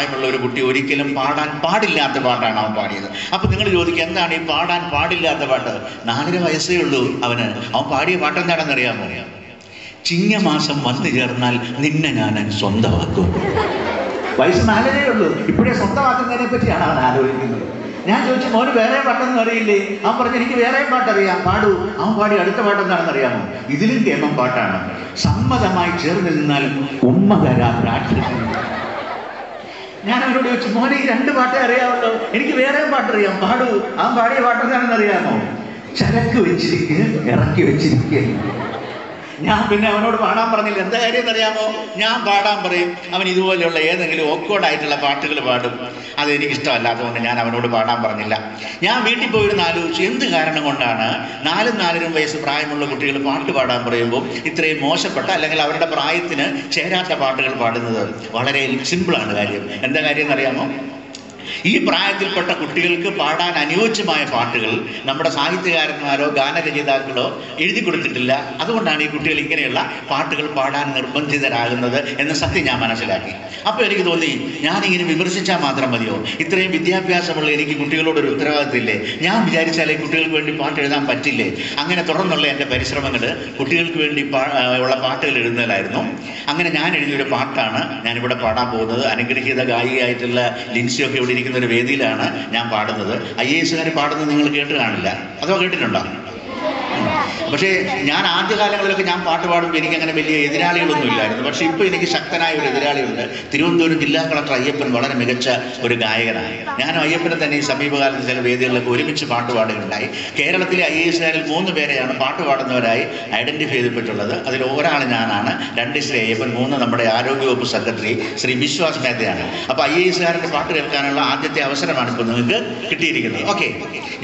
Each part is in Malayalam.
പ്രായമുള്ള ഒരു കുട്ടി ഒരിക്കലും പാടാൻ പാടില്ലാത്ത പാട്ടാണ് അവൻ പാടിയത്. അപ്പൊ നിങ്ങൾ ചോദിക്കുക, എന്താണ് ഈ പാടാൻ പാടില്ലാത്ത പാട്ട്? 4 വയസ്സേ ഉള്ളൂ അവൻ പാടിയ പാട്ടെന്താണെന്ന് അറിയാമോ? ചിങ്ങമാസം വന്നു ചേർന്നാൽ നിന്നെ ഞാൻ സ്വന്തമാക്കും. വയസ്സ് 4 ഉള്ളൂ, ഇപ്പോഴേ സ്വന്തമാക്കുന്നതിനെ പറ്റിയാണ് അവൻ ആലോചിക്കുന്നത്. ഞാൻ ചോദിച്ചു, മോന് വേറെ പാട്ടൊന്നും അറിയില്ലേ? അവൻ പറഞ്ഞു, എനിക്ക് വേറെ പാട്ടറിയാം, പാടൂ. അവൻ പാടി അടുത്ത പാട്ടെന്താണെന്ന് അറിയാമോ? ഇതിലും കേമം പാട്ടാണ്. സമ്മതമായി ചേർന്ന് നിന്നാൽ ഉമ്മ തരാം രാക്ഷസൻ. ഞാൻ അവനോട് ചോദിച്ചു, മോനെ ഈ 2 പാട്ടേ അറിയാമല്ലോ, എനിക്ക് വേറെ പാട്ടറിയാം, പാടൂ. അവൻ പാടിയ പാട്ടെന്താണെന്ന് അറിയാമോ? ചരക്ക് വെച്ചിരിക്കുക, ഇറക്കി വെച്ചിരിക്കുക. ഞാൻ പിന്നെ അവനോട് പാടാൻ പറഞ്ഞില്ല. എന്താ കാര്യം എന്നറിയാമോ? ഞാൻ പാടാൻ പറയും, അവൻ ഇതുപോലെയുള്ള ഏതെങ്കിലും ഓക്വേർഡായിട്ടുള്ള പാട്ടുകൾ പാടും. അതെനിക്കിഷ്ടമല്ലാത്തതുകൊണ്ട് ഞാൻ അവനോട് പാടാൻ പറഞ്ഞില്ല. ഞാൻ വീട്ടിൽ പോയിരുന്ന് ആലോചിച്ചു, എന്ത് കാരണം കൊണ്ടാണ് 4-4 വയസ്സ് പ്രായമുള്ള കുട്ടികൾ പാട്ട് പാടാൻ പറയുമ്പോൾ ഇത്രയും മോശപ്പെട്ട അല്ലെങ്കിൽ അവരുടെ പ്രായത്തിന് ചേരാത്ത പാട്ടുകൾ പാടുന്നത്? വളരെ സിമ്പിളാണ് കാര്യം. എന്താ കാര്യം എന്നറിയാമോ? ഈ പ്രായത്തിൽപ്പെട്ട കുട്ടികൾക്ക് പാടാൻ അനുയോജ്യമായ പാട്ടുകൾ നമ്മുടെ സാഹിത്യകാരന്മാരോ ഗാനരചയിതാക്കളോ എഴുതി കൊടുത്തിട്ടില്ല. അതുകൊണ്ടാണ് ഈ കുട്ടികൾ ഇങ്ങനെയുള്ള പാട്ടുകൾ പാടാൻ നിർബന്ധിതരാകുന്നത് എന്ന സത്യം ഞാൻ മനസ്സിലാക്കി. അപ്പോൾ എനിക്ക് തോന്നി, ഞാനിങ്ങനെ വിമർശിച്ചാൽ മാത്രം മതിയോ? ഇത്രയും വിദ്യാഭ്യാസമുള്ള എനിക്ക് കുട്ടികളോടൊരു ഉത്തരവാദിത്തമില്ലേ? ഞാൻ വിചാരിച്ചാലേ കുട്ടികൾക്ക് വേണ്ടി പാട്ട് എഴുതാൻ പറ്റില്ലേ? അങ്ങനെ തുടർന്നുള്ള എൻ്റെ പരിശ്രമങ്ങൾ കുട്ടികൾക്ക് വേണ്ടി ഉള്ള പാട്ടുകൾ എഴുതുന്നതിലായിരുന്നു. അങ്ങനെ ഞാൻ എഴുതിയൊരു പാട്ടാണ് ഞാനിവിടെ പാടാൻ പോകുന്നത്. അനുഗ്രഹീത ഗായികയായിട്ടുള്ള ലിൻസിയൊക്കെ ഇവിടെ ഇരിക്കുന്ന ഒരു വേദിയിലാണ് ഞാൻ പാടുന്നത്. IAS പാടുന്നത് നിങ്ങൾ കേട്ട് കാണില്ല, അതോ കേട്ടിട്ടുണ്ടോ? പക്ഷേ ഞാൻ ആദ്യകാലങ്ങളിലൊക്കെ ഞാൻ പാട്ട് പാടുമ്പോൾ എനിക്ക് അങ്ങനെ വലിയ എതിരാളികളൊന്നും ഇല്ലായിരുന്നു. പക്ഷേ ഇപ്പോൾ എനിക്ക് ശക്തനായ ഒരു എതിരാളിയുണ്ട്. തിരുവനന്തപുരം ജില്ലാ കളക്ടർ അയ്യപ്പൻ വളരെ മികച്ച ഒരു ഗായകനാണ്. ഞാനും അയ്യപ്പനെ തന്നെ ഈ സമീപകാലത്ത് ചില വേദികളിലൊക്കെ ഒരുമിച്ച് പാട്ട് പാടുകയുണ്ടായി. കേരളത്തിലെ IAS 3 പേരെയാണ് പാട്ട് പാടുന്നവരായി ഐഡന്റിഫൈ ചെയ്തിട്ടുള്ളത്. അതിൽ ഒരാൾ ഞാനാണ്, 2 ശ്രീ അയ്യപ്പൻ, 3 നമ്മുടെ ആരോഗ്യവകുപ്പ് സെക്രട്ടറി ശ്രീ വിശ്വാസ് മേത്തയാണ്. അപ്പോൾ IAS പാട്ട് കേൾക്കാനുള്ള ആദ്യത്തെ അവസരമാണ് ഇപ്പോൾ നിങ്ങൾക്ക് കിട്ടിയിരിക്കുന്നത്. ഓക്കെ,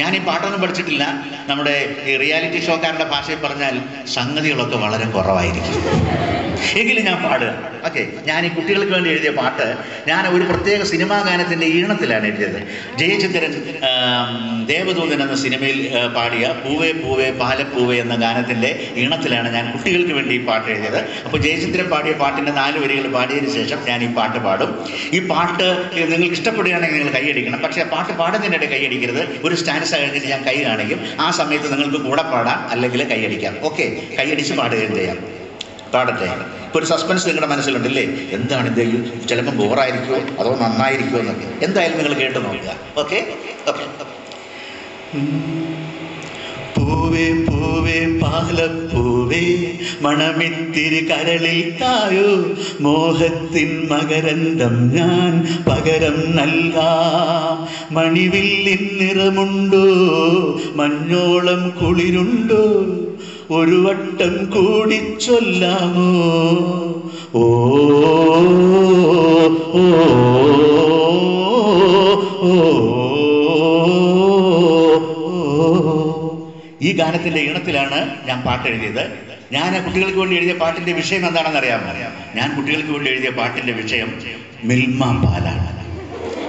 ഞാൻ ഈ പാട്ടൊന്നും പഠിച്ചിട്ടില്ല. നമ്മുടെ ഈ റിയാലിറ്റി ഷോക്കാരുടെ ഭാഷയിൽ പറഞ്ഞാൽ സംഗതികളൊക്കെ വളരെ കുറവായിരിക്കും, എങ്കിലും ഞാൻ പാടുക. ഓക്കെ, ഞാൻ ഈ കുട്ടികൾക്ക് വേണ്ടി എഴുതിയ പാട്ട് ഞാൻ ഒരു പ്രത്യേക സിനിമാ ഗാനത്തിൻ്റെ ഈണത്തിലാണ് എഴുതിയത്. ജയചന്ദ്രൻ ദേവദൂതൻ എന്ന സിനിമയിൽ പാടിയ പൂവേ പൂവേ പാലപ്പൂവേ എന്ന ഗാനത്തിൻ്റെ ഈണത്തിലാണ് ഞാൻ കുട്ടികൾക്ക് വേണ്ടി ഈ പാട്ട് എഴുതിയത്. അപ്പോൾ ജയചന്ദ്രൻ പാടിയ പാട്ടിൻ്റെ 4 വരികൾ പാടിയതിന് ശേഷം ഞാൻ ഈ പാട്ട് പാടും. ഈ പാട്ട് നിങ്ങൾക്ക് ഇഷ്ടപ്പെടുകയാണെങ്കിൽ നിങ്ങൾ കൈയടിക്കണം. പക്ഷേ ആ പാട്ട് പാടുന്നതിനിടെ കൈയടിക്കരുത്. ഒരു സ്റ്റാൻസ് കഴിഞ്ഞിട്ട് ഞാൻ കൈ കാണിക്കും. ആ സമയത്ത് നിങ്ങൾക്ക് കൂടെ പാടാം, അല്ലെങ്കിൽ കൈയടിക്കാം. ഓക്കെ, കൈയടിച്ച് പാടുകയും ചെയ്യാം. പാടട്ടെ. ഇപ്പോൾ ഒരു സസ്പെൻസ് നിങ്ങളുടെ മനസ്സിലുണ്ടല്ലേ, എന്താണ് ഇത്, ചിലപ്പോൾ ബോറായിരിക്കുമോ അതോ നന്നായിരിക്കുമോ എന്നൊക്കെ. എന്തായാലും നിങ്ങൾ കേട്ട് നോക്കുക. Okay okay. പൂവേ പൂവേ പാലപ്പൂവേ മണമിത്തിരി കരളിൽ തായോ, മോഹത്തിൻ മകരന്തം ഞാൻ പകരം നൽകാം. മണിവില്ലിൻ നിറമുണ്ടോ, മഞ്ഞോളം കുളിരുണ്ടോ, ഒരു വട്ടം കൂടി ചൊല്ലാമോ? ഓ ഓ ഈ ഗാനത്തിൻ്റെ ഈണത്തിലാണ് ഞാൻ പാട്ട് എഴുതിയത്. ഞാൻ കുട്ടികൾക്ക് വേണ്ടി എഴുതിയ പാട്ടിൻ്റെ വിഷയം എന്താണെന്ന് അറിയാമോ? ഞാൻ കുട്ടികൾക്ക് വേണ്ടി എഴുതിയ പാട്ടിൻ്റെ വിഷയം മിൽമ പാലാണ്.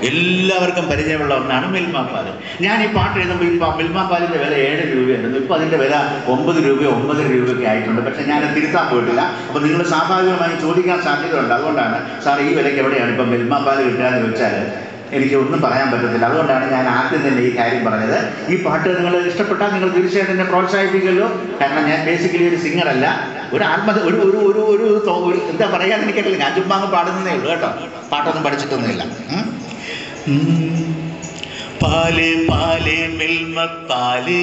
എല്ലാവർക്കും പരിചയമുള്ള ഒന്നാണ് മിൽമ പാൽ. ഞാൻ ഈ പാട്ട് എഴുതുമ്പോൾ ഇപ്പോൾ മിൽമ പാലിൻ്റെ വില 7 രൂപയായിരുന്നു. ഇപ്പോൾ അതിൻ്റെ വില 9 രൂപയോ 9.5 രൂപയൊക്കെ ആയിട്ടുണ്ട്. പക്ഷേ ഞാൻ തിരുത്താൻ പോയിട്ടില്ല. അപ്പോൾ നിങ്ങൾ സ്വാഭാവികമായി ചോദിക്കാൻ സാധ്യതയുണ്ട്. അതുകൊണ്ടാണ്, സാർ ഈ വിലയ്ക്ക് എവിടെയാണ് ഇപ്പം മിൽമ പാൽ കിട്ടുകയെന്ന് ചോദിച്ചാൽ എനിക്ക് ഒന്നും പറയാൻ പറ്റത്തില്ല. അതുകൊണ്ടാണ് ഞാൻ ആദ്യം തന്നെ ഈ കാര്യം പറഞ്ഞത്. ഈ പാട്ട് നിങ്ങൾ ഇഷ്ടപ്പെട്ടാൽ നിങ്ങൾ തീർച്ചയായിട്ടും എന്നെ പ്രോത്സാഹിപ്പിക്കുമല്ലോ. കാരണം ഞാൻ ബേസിക്കലി ഒരു സിംഗറല്ല, ഒരു എന്താ പറയാൻ എനിക്കറിയില്ല. ഞാൻ ചുമ്മാ അങ്ങ് പാടുന്നതേ ഉള്ളൂ കേട്ടോ, പാട്ടൊന്നും പഠിച്ചിട്ടൊന്നുമില്ല. പാല് പാല് മിൽമ പാല്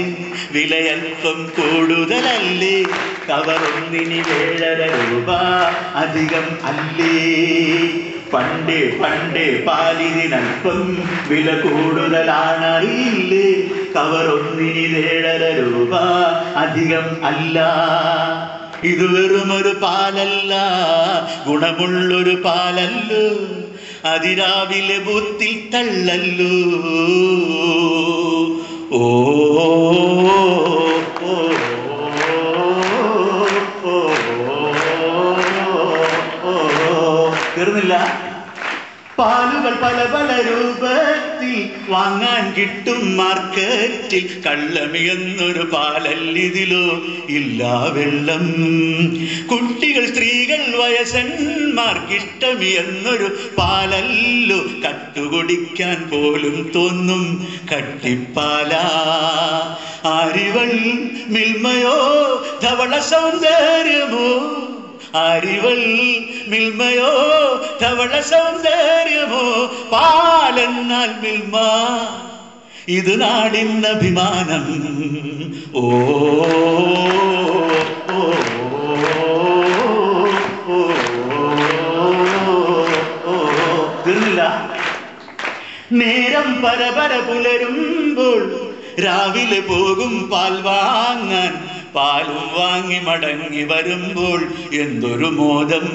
വിലയൽപ്പം കൂടുതലല്ലേ, കവറൊന്നിന് 7.5 രൂപ അധികം അല്ലേ. പണ്ടേ പണ്ടേ പാലിനൽപ്പം വില കൂടുതലാണറിയില്ലേ, കവറൊന്നിന് 7.5 രൂപ അധികം അല്ല. ഇത് വെറുമൊരു പാലല്ല, ഗുണമുള്ളൊരു പാലല്ലോ, അതിരാവിലെ ബൂത്തിൽ തള്ളല്ലോ. ഓ തീർന്നില്ല. പാലുകൾ പല പല രൂപത്തിൽ വാങ്ങാൻ കിട്ടും മാർക്കറ്റിൽ. കള്ളമിയെന്നൊരു പാലല്ലിതിലോ ഇല്ല വെള്ളം. കുട്ടികൾ സ്ത്രീകൾ വയസ്സന്മാർക്കിഷ്ടമിയെന്നൊരു പാലല്ലോ. കട്ടുകുടിക്കാൻ പോലും തോന്നും കട്ടിപ്പാല. ആരിവൾ മിൽമയോ ധവള സൗന്ദര്യമോ, ആരിവൾ മിൽമയോ ധവള സൗന്ദര്യമോ, പാലെന്നാൽ മിൽമ ഇത് നാടിന്നഭിമാനം. ഓ തീർന്നില്ല. നേരം പരപര പുലരുമ്പോൾ രാവിലെ പോകും പാൽ വാങ്ങാൻ. പാലും വാങ്ങി മടങ്ങി വരുമ്പോൾ എന്തൊരു മോദം.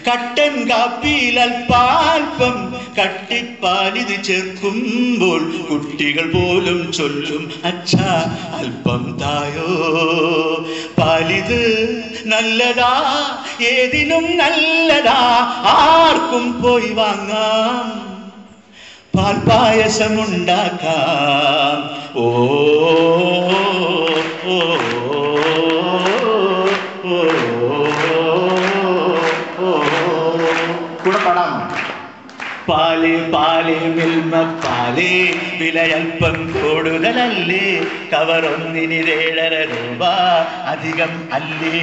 കട്ടൻ കാപ്പിയിൽ അല്പാൽപ്പം കട്ടിപ്പാലിത് ചേർക്കുമ്പോൾ കുട്ടികൾ പോലും ചൊല്ലും അച്ഛാ അല്പം തായോ. പാലിത് നല്ലതാ, ഏതിനും നല്ലതാ, ആർക്കും പോയി വാങ്ങാം, പാൽപായസമുണ്ടാക്കാം. ഓ ഓ കൂടെ പാടാം. പാല് പാല് മിൽമ പാല് വിലയൽപ്പം കൂടുതലല്ലേ, കവറൊന്നിന് 7.5 രൂപ അധികം അല്ലേ.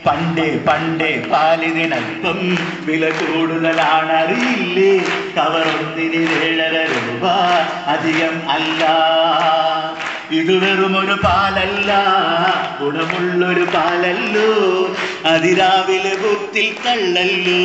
പണ്ടേ പണ്ടേ പാലിനൽപ്പം വില കൂടുതലാണറിയില്ലേ, കവറൊന്നിന് 7.5 രൂപ അധികം അല്ല. ഇത് വെറുമൊരു പാലല്ല, ഗുണമുള്ളൊരു പാലല്ലോ, അതിരാവിലെ ബൂത്തിൽ തള്ളല്ലോ.